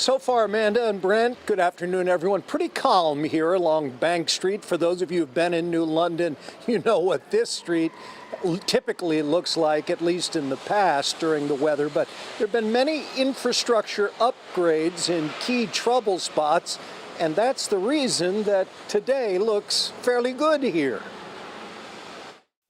So far, Amanda and Brent, good afternoon, everyone. Pretty calm here along Bank Street. For those of you who've been in New London, you know what this street typically looks like, at least in the past during the weather. But there have been many infrastructure upgrades in key trouble spots, and that's the reason that today looks fairly good here.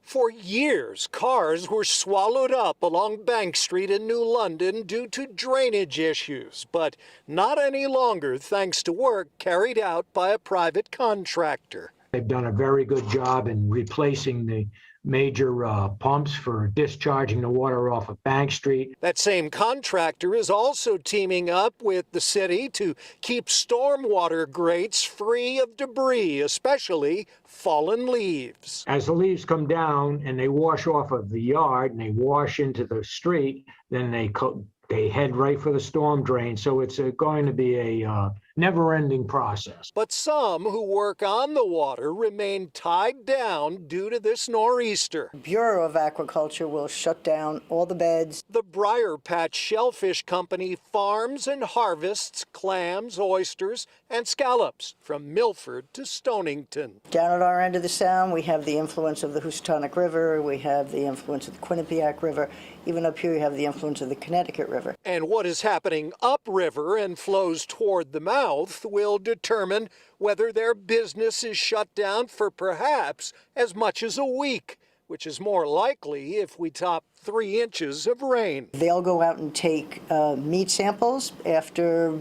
For years, cars were swallowed up along Bank Street in New London due to drainage issues, but not any longer thanks to work carried out by a private contractor. They've done a very good job in replacing the major pumps for discharging the water off of Bank Street. That same contractor is also teaming up with the city to keep stormwater grates free of debris, especially fallen leaves. As the leaves come down and they wash off of the yard and they wash into the street, then they head right for the storm drain. So it's going to be a never-ending process. But some who work on the water remain tied down due to this nor'easter. Bureau of Aquaculture will shut down all the beds. The Briar Patch Shellfish Company farms and harvests clams, oysters, and scallops from Milford to Stonington. Down at our end of the sound, we have the influence of the Housatonic River, we have the influence of the Quinnipiac River, even up here you have the influence of the Connecticut River. And what is happening upriver and flows toward the mouth will determine whether their business is shut down for perhaps as much as a week, which is more likely if we top 3 inches of rain. They'll go out and take meat samples. After,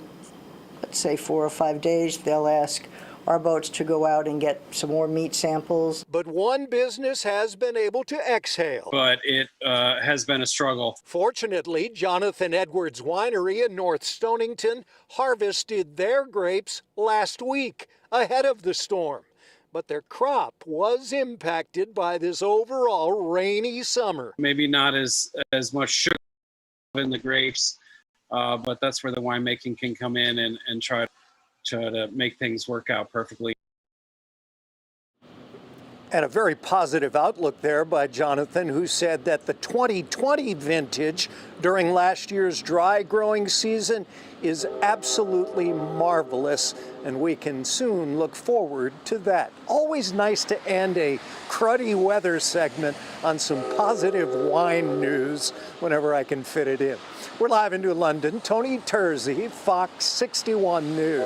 let's say, 4 or 5 days, they'll ask our boats to go out and get some more meat samples. But one business has been able to exhale. But it has been a struggle. Fortunately, Jonathan Edwards Winery in North Stonington harvested their grapes last week, ahead of the storm. But their crop was impacted by this overall rainy summer. Maybe not as much sugar in the grapes, but that's where the winemaking can come in and try to make things work out perfectly. And a very positive outlook there by Jonathan, who said that the 2020 vintage during last year's dry growing season is absolutely marvelous, and we can soon look forward to that. Always nice to end a cruddy weather segment on some positive wine news whenever I can fit it in. We're live in New London. Tony Terzi, Fox 61 News.